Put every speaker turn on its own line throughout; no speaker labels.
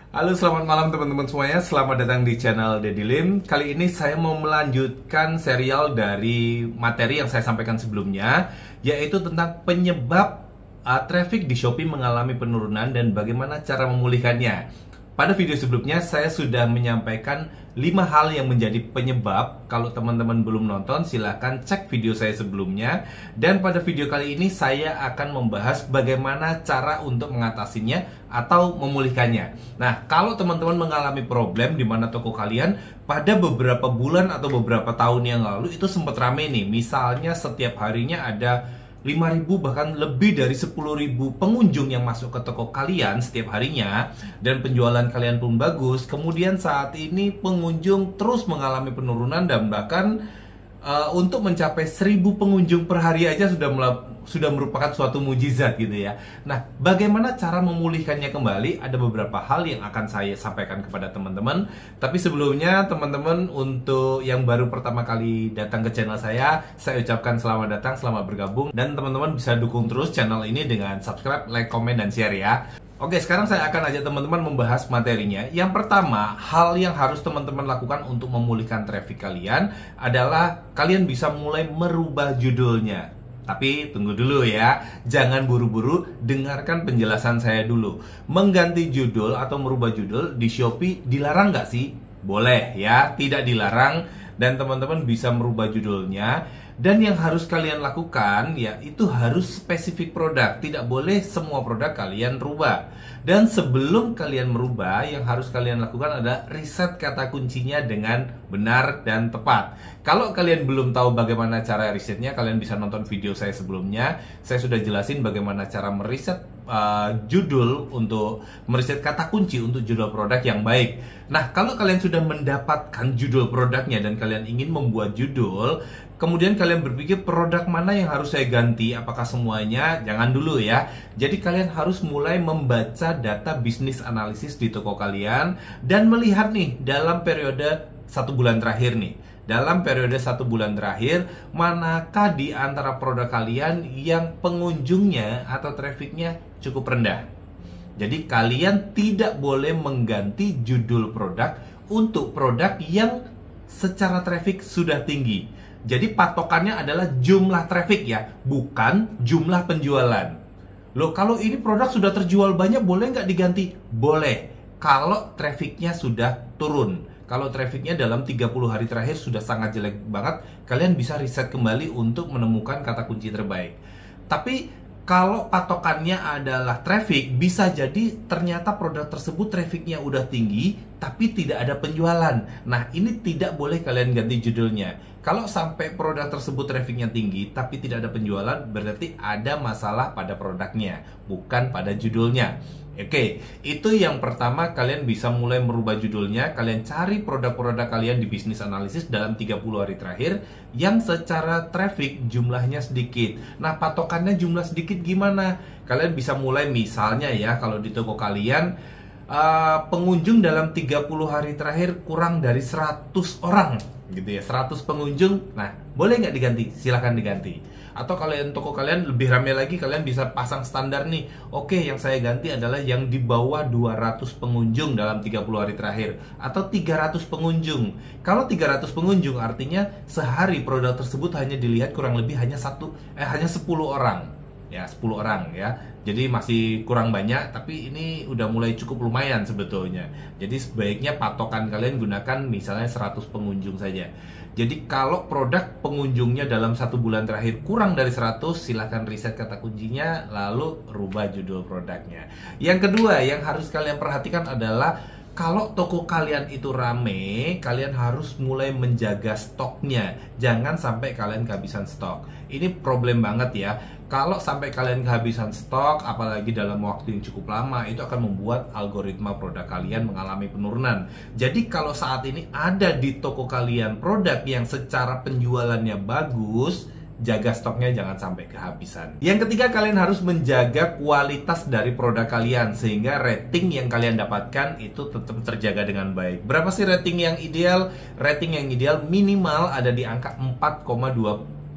Halo, selamat malam teman-teman semuanya. Selamat datang di channel Deddy Lim. Kali ini saya mau melanjutkan serial dari materi yang saya sampaikan sebelumnya, yaitu tentang penyebab traffic di Shopee mengalami penurunan dan bagaimana cara memulihkannya. Pada video sebelumnya saya sudah menyampaikan 5 hal yang menjadi penyebab. Kalau teman-teman belum nonton, silahkan cek video saya sebelumnya. Dan pada video kali ini saya akan membahas bagaimana cara untuk mengatasinya atau memulihkannya. Nah, kalau teman-teman mengalami problem di mana toko kalian pada beberapa bulan atau beberapa tahun yang lalu itu sempat rame nih. Misalnya setiap harinya ada 5.000 bahkan lebih dari 10.000 pengunjung yang masuk ke toko kalian setiap harinya, dan penjualan kalian pun bagus. Kemudian saat ini pengunjung terus mengalami penurunan dan bahkan untuk mencapai 1.000 pengunjung per hari aja sudah merupakan suatu mujizat gitu ya. Nah, bagaimana cara memulihkannya kembali? Ada beberapa hal yang akan saya sampaikan kepada teman-teman. Tapi sebelumnya teman-teman, untuk yang baru pertama kali datang ke channel saya ucapkan selamat datang, selamat bergabung. Dan teman-teman bisa dukung terus channel ini dengan subscribe, like, komen, dan share ya. Oke, sekarang saya akan ajak teman-teman membahas materinya. Yang pertama, hal yang harus teman-teman lakukan untuk memulihkan traffic kalian adalah kalian bisa mulai merubah judulnya. Tapi tunggu dulu ya, jangan buru-buru, dengarkan penjelasan saya dulu. Mengganti judul atau merubah judul di Shopee dilarang nggak sih? Boleh ya, tidak dilarang, dan teman-teman bisa merubah judulnya. Dan yang harus kalian lakukan ya itu harus spesifik produk, tidak boleh semua produk kalian rubah. Dan sebelum kalian merubah, yang harus kalian lakukan adalah riset kata kuncinya dengan benar dan tepat. Kalau kalian belum tahu bagaimana cara risetnya, kalian bisa nonton video saya sebelumnya. Saya sudah jelasin bagaimana cara meriset judul, untuk meriset kata kunci untuk judul produk yang baik. Nah, kalau kalian sudah mendapatkan judul produknya dan kalian ingin membuat judul, kemudian kalian berpikir produk mana yang harus saya ganti, apakah semuanya? Jangan dulu ya. Jadi kalian harus mulai membaca data bisnis analisis di toko kalian dan melihat nih dalam periode 1 bulan terakhir nih. Dalam periode 1 bulan terakhir, manakah di antara produk kalian yang pengunjungnya atau trafficnya cukup rendah? Jadi kalian tidak boleh mengganti judul produk untuk produk yang secara traffic sudah tinggi. Jadi patokannya adalah jumlah traffic ya, bukan jumlah penjualan. Loh, kalau ini produk sudah terjual banyak, boleh nggak diganti? Boleh, kalau trafficnya sudah turun. Kalau trafficnya dalam 30 hari terakhir sudah sangat jelek banget, kalian bisa riset kembali untuk menemukan kata kunci terbaik. Tapi kalau patokannya adalah traffic, bisa jadi ternyata produk tersebut trafficnya udah tinggi, tapi tidak ada penjualan. Nah, ini tidak boleh kalian ganti judulnya. Kalau sampai produk tersebut trafficnya tinggi, tapi tidak ada penjualan, berarti ada masalah pada produknya, bukan pada judulnya. Oke, itu yang pertama, kalian bisa mulai merubah judulnya. Kalian cari produk-produk kalian di bisnis analisis dalam 30 hari terakhir yang secara traffic jumlahnya sedikit. Nah, patokannya jumlah sedikit gimana? Kalian bisa mulai misalnya ya, kalau di toko kalian pengunjung dalam 30 hari terakhir kurang dari 100 orang gitu ya, 100 pengunjung. Nah, boleh nggak diganti? Silahkan diganti. Atau kalian toko kalian lebih ramai lagi, kalian bisa pasang standar nih. Oke, yang saya ganti adalah yang di bawah 200 pengunjung dalam 30 hari terakhir, atau 300 pengunjung. Kalau 300 pengunjung artinya sehari produk tersebut hanya dilihat kurang lebih hanya 10 orang. Ya, 10 orang ya. Jadi masih kurang banyak, tapi ini udah mulai cukup lumayan sebetulnya. Jadi sebaiknya patokan kalian gunakan misalnya 100 pengunjung saja. Jadi kalau produk pengunjungnya dalam 1 bulan terakhir kurang dari 100, silahkan riset kata kuncinya, lalu rubah judul produknya. Yang kedua yang harus kalian perhatikan adalah kalau toko kalian itu rame, kalian harus mulai menjaga stoknya. Jangan sampai kalian kehabisan stok. Ini problem banget ya. Kalau sampai kalian kehabisan stok, apalagi dalam waktu yang cukup lama, itu akan membuat algoritma produk kalian mengalami penurunan. Jadi kalau saat ini ada di toko kalian produk yang secara penjualannya bagus, jaga stoknya jangan sampai kehabisan. Yang ketiga, kalian harus menjaga kualitas dari produk kalian sehingga rating yang kalian dapatkan itu tetap terjaga dengan baik. Berapa sih rating yang ideal? Rating yang ideal minimal ada di angka 4,2,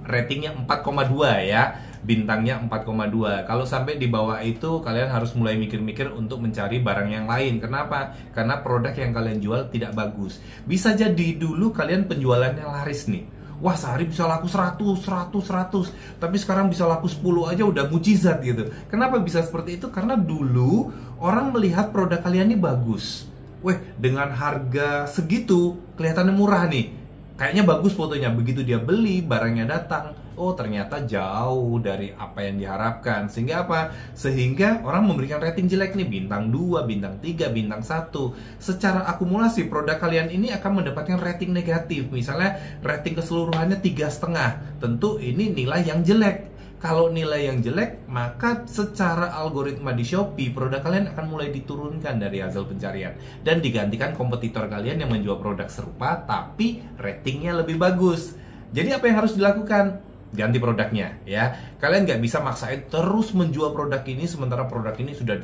ratingnya 4,2 ya. bintangnya 4,2. Kalau sampai di bawah itu kalian harus mulai mikir-mikir untuk mencari barang yang lain. Kenapa? Karena produk yang kalian jual tidak bagus. Bisa jadi dulu kalian penjualannya laris nih. Wah, sehari bisa laku 100. Tapi sekarang bisa laku 10 aja udah mujizat gitu. Kenapa bisa seperti itu? Karena dulu orang melihat produk kalian ini bagus. Weh, dengan harga segitu kelihatannya murah nih. Kayaknya bagus fotonya. Begitu dia beli, barangnya datang, oh ternyata jauh dari apa yang diharapkan. Sehingga apa? Sehingga orang memberikan rating jelek nih, bintang 2, bintang 3, bintang 1. Secara akumulasi produk kalian ini akan mendapatkan rating negatif. Misalnya rating keseluruhannya 3,5. Tentu ini nilai yang jelek. Kalau nilai yang jelek, maka secara algoritma di Shopee, produk kalian akan mulai diturunkan dari hasil pencarian dan digantikan kompetitor kalian yang menjual produk serupa tapi ratingnya lebih bagus. Jadi apa yang harus dilakukan? Ganti produknya ya. Kalian nggak bisa maksain terus menjual produk ini sementara produk ini sudah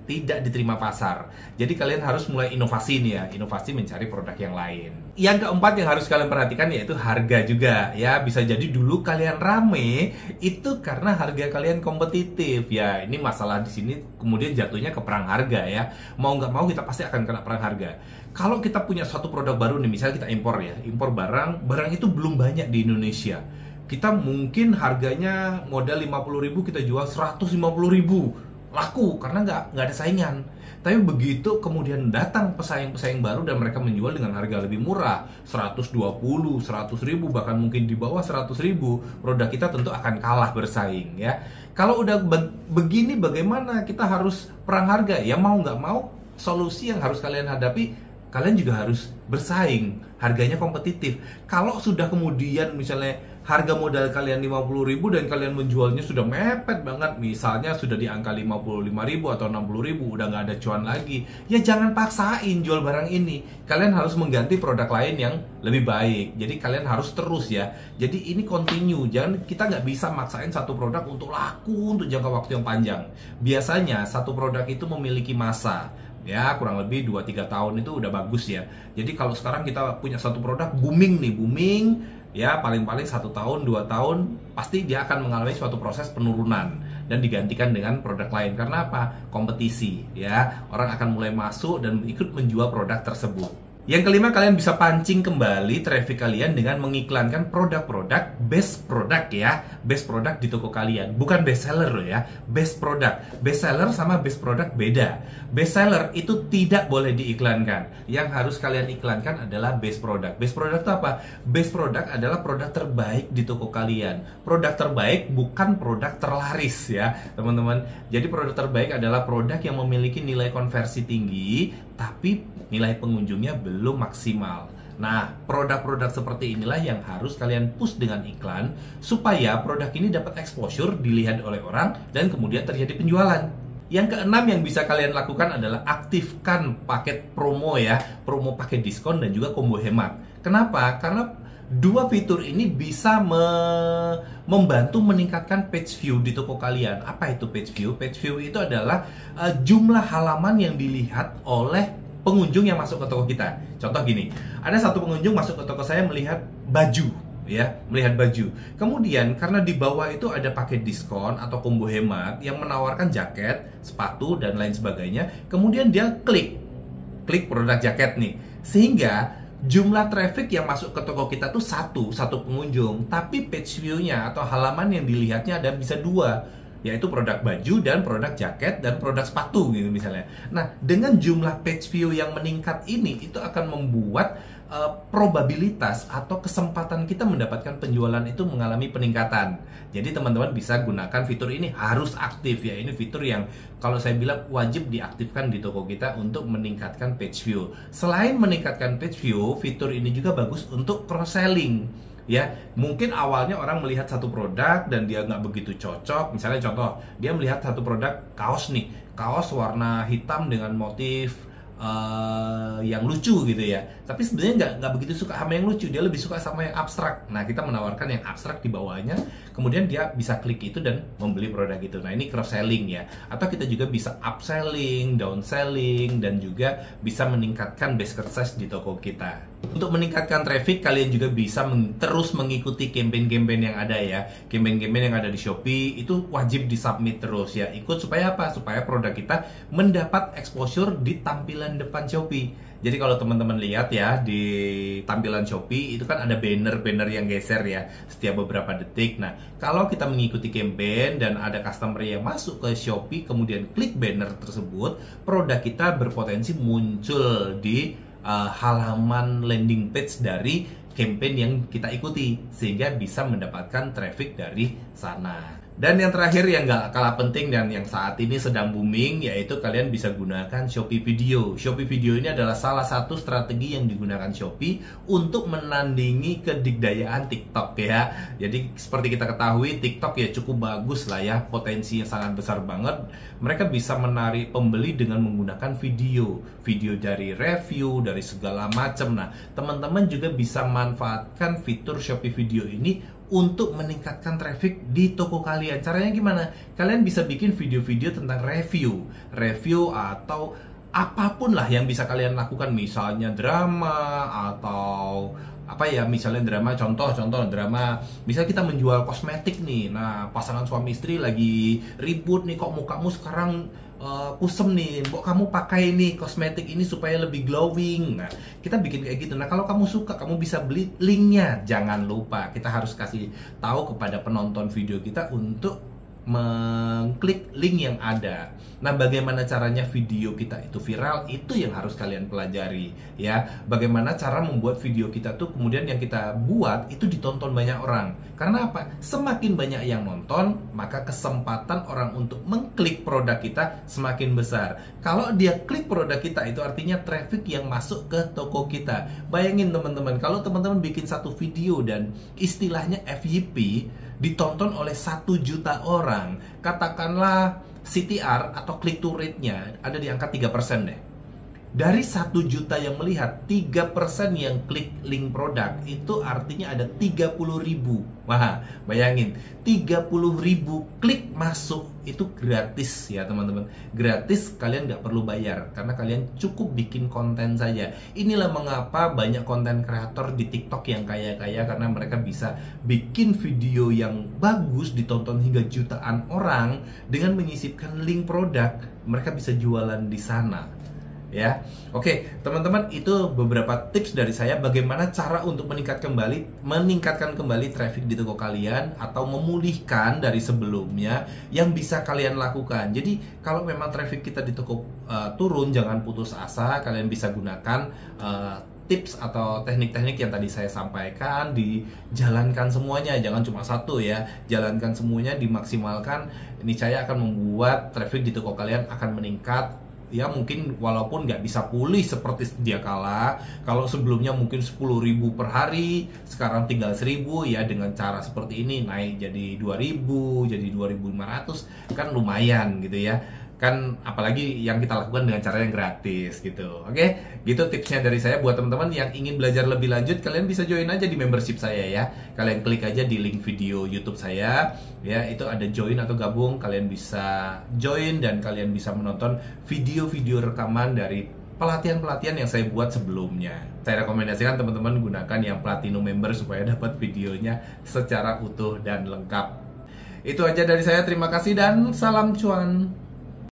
tidak diterima pasar. Jadi kalian harus mulai inovasi nih ya, inovasi mencari produk yang lain. Yang keempat yang harus kalian perhatikan yaitu harga juga ya. Bisa jadi dulu kalian rame itu karena harga kalian kompetitif ya. Ini masalah di sini kemudian jatuhnya ke perang harga ya. Mau nggak mau kita pasti akan kena perang harga. Kalau kita punya suatu produk baru nih, misalnya kita impor ya, impor barang itu belum banyak di Indonesia. Kita mungkin harganya modal 50.000 kita jual 150.000, laku karena nggak ada saingan. Tapi begitu kemudian datang pesaing-pesaing baru dan mereka menjual dengan harga lebih murah, 120, 100.000, bahkan mungkin di bawah 100.000, produk kita tentu akan kalah bersaing ya. Kalau udah begini bagaimana? Kita harus perang harga ya, mau nggak mau solusi yang harus kalian hadapi, kalian juga harus bersaing, harganya kompetitif. Kalau sudah kemudian misalnya harga modal kalian 50.000 dan kalian menjualnya sudah mepet banget, misalnya sudah di angka 55.000 atau 60.000, udah nggak ada cuan lagi, ya jangan paksain jual barang ini. Kalian harus mengganti produk lain yang lebih baik. Jadi kalian harus terus ya. Jadi ini continue, kita nggak bisa maksain satu produk untuk laku untuk jangka waktu yang panjang. Biasanya satu produk itu memiliki masa ya, kurang lebih 2-3 tahun itu udah bagus ya. Jadi kalau sekarang kita punya satu produk booming ya, paling-paling 1 tahun, 2 tahun pasti dia akan mengalami suatu proses penurunan dan digantikan dengan produk lain. Karena apa? Kompetisi ya. Orang akan mulai masuk dan ikut menjual produk tersebut. Yang kelima, kalian bisa pancing kembali traffic kalian dengan mengiklankan produk-produk best product ya. Best product di toko kalian, bukan best seller loh ya. Best product. Best seller sama best product beda. Best seller itu tidak boleh diiklankan. Yang harus kalian iklankan adalah best product. Best product itu apa? Best product adalah produk terbaik di toko kalian. Produk terbaik bukan produk terlaris ya, teman-teman. Jadi produk terbaik adalah produk yang memiliki nilai konversi tinggi tapi nilai pengunjungnya belum maksimal. Nah, produk-produk seperti inilah yang harus kalian push dengan iklan supaya produk ini dapat exposure, dilihat oleh orang, dan kemudian terjadi penjualan. Yang keenam yang bisa kalian lakukan adalah aktifkan paket promo ya, promo paket diskon dan juga combo hemat. Kenapa? Karena dua fitur ini bisa membantu meningkatkan page view di toko kalian. Apa itu page view? Page view itu adalah jumlah halaman yang dilihat oleh pengunjung yang masuk ke toko kita. Contoh gini, ada satu pengunjung masuk ke toko saya melihat baju ya, melihat baju. Kemudian karena di bawah itu ada paket diskon atau combo hemat yang menawarkan jaket, sepatu dan lain sebagainya. Kemudian dia klik produk jaket nih. Sehingga jumlah traffic yang masuk ke toko kita tuh satu pengunjung, tapi page view-nya atau halaman yang dilihatnya ada bisa 2, yaitu produk baju dan produk jaket dan produk sepatu gitu misalnya. Nah, dengan jumlah page view yang meningkat ini, itu akan membuat probabilitas atau kesempatan kita mendapatkan penjualan itu mengalami peningkatan. Jadi teman-teman bisa gunakan fitur ini, harus aktif ya. Ini fitur yang kalau saya bilang wajib diaktifkan di toko kita untuk meningkatkan page view. Selain meningkatkan page view, fitur ini juga bagus untuk cross-selling. Ya, mungkin awalnya orang melihat satu produk dan dia nggak begitu cocok. Misalnya contoh, dia melihat satu produk kaos nih, kaos warna hitam dengan motif yang lucu gitu ya. Tapi sebenarnya nggak begitu suka sama yang lucu, dia lebih suka sama yang abstrak. Nah, kita menawarkan yang abstrak di bawahnya, kemudian dia bisa klik itu dan membeli produk itu. Nah, ini cross selling ya. Atau kita juga bisa upselling, downselling, dan juga bisa meningkatkan basket size di toko kita. Untuk meningkatkan traffic, kalian juga bisa terus mengikuti campaign-campaign yang ada ya. Campaign-campaign yang ada di Shopee itu wajib disubmit terus ya. Ikut supaya apa? Supaya produk kita mendapat exposure di tampilan depan Shopee. Jadi kalau teman-teman lihat ya di tampilan Shopee itu kan ada banner-banner yang geser ya setiap beberapa detik. Nah, kalau kita mengikuti campaign dan ada customer yang masuk ke Shopee kemudian klik banner tersebut, produk kita berpotensi muncul di halaman landing page dari campaign yang kita ikuti sehingga bisa mendapatkan traffic dari sana. Dan yang terakhir yang gak kalah penting dan yang saat ini sedang booming, yaitu kalian bisa gunakan Shopee Video. Shopee Video ini adalah salah satu strategi yang digunakan Shopee untuk menandingi kedikdayaan TikTok ya. Jadi seperti kita ketahui TikTok ya cukup bagus lah ya, potensinya sangat besar banget. Mereka bisa menarik pembeli dengan menggunakan video dari review, dari segala macam. Nah, teman-teman juga bisa manfaatkan fitur Shopee Video ini untuk meningkatkan traffic di toko kalian. Caranya gimana? Kalian bisa bikin video-video tentang review atau apapun lah yang bisa kalian lakukan, misalnya drama atau apa ya, misalnya drama, contoh drama, misalnya kita menjual kosmetik nih. Nah, pasangan suami istri lagi ribut nih, kok mukamu sekarang kusem nih, kok kamu pakai nih kosmetik ini supaya lebih glowing. Nah, kita bikin kayak gitu. Nah, kalau kamu suka, kamu bisa beli linknya. Jangan lupa, kita harus kasih tahu kepada penonton video kita untuk mengklik link yang ada. Nah, bagaimana caranya video kita itu viral, itu yang harus kalian pelajari ya. Bagaimana cara membuat video kita tuh kemudian yang kita buat itu ditonton banyak orang. Karena apa? Semakin banyak yang nonton, maka kesempatan orang untuk mengklik produk kita semakin besar. Kalau dia klik produk kita, itu artinya traffic yang masuk ke toko kita. Bayangin teman-teman, kalau teman-teman bikin satu video dan istilahnya FYP ditonton oleh 1 juta orang, katakanlah CTR atau click to rate-nya ada di angka 3% deh. Dari 1 juta yang melihat, 3% yang klik link produk, itu artinya ada 30.000. Wah, bayangin, 30.000 klik masuk, itu gratis ya teman-teman. Gratis, kalian nggak perlu bayar, karena kalian cukup bikin konten saja. Inilah mengapa banyak konten kreator di TikTok yang kaya-kaya, karena mereka bisa bikin video yang bagus, ditonton hingga jutaan orang, dengan menyisipkan link produk, mereka bisa jualan di sana. Ya, oke teman-teman, itu beberapa tips dari saya bagaimana cara untuk meningkatkan kembali traffic di toko kalian atau memulihkan dari sebelumnya yang bisa kalian lakukan. Jadi kalau memang traffic kita di toko turun, jangan putus asa. Kalian bisa gunakan tips atau teknik-teknik yang tadi saya sampaikan, dijalankan semuanya, jangan cuma satu ya, jalankan semuanya, dimaksimalkan. Ini saya akan membuat traffic di toko kalian akan meningkat. Ya, mungkin walaupun nggak bisa pulih seperti sedia kala. Kalau sebelumnya mungkin 10.000 per hari, sekarang tinggal 1.000 ya. Dengan cara seperti ini naik jadi 2.000, jadi 2.500, kan lumayan gitu ya. Kan apalagi yang kita lakukan dengan cara yang gratis gitu. Oke, gitu tipsnya dari saya. Buat teman-teman yang ingin belajar lebih lanjut, kalian bisa join aja di membership saya ya. Kalian klik aja di link video YouTube saya ya, itu ada join atau gabung. Kalian bisa join dan kalian bisa menonton video-video rekaman dari pelatihan-pelatihan yang saya buat sebelumnya. Saya rekomendasikan teman-teman gunakan yang Platinum Member supaya dapat videonya secara utuh dan lengkap. Itu aja dari saya, terima kasih dan salam cuan.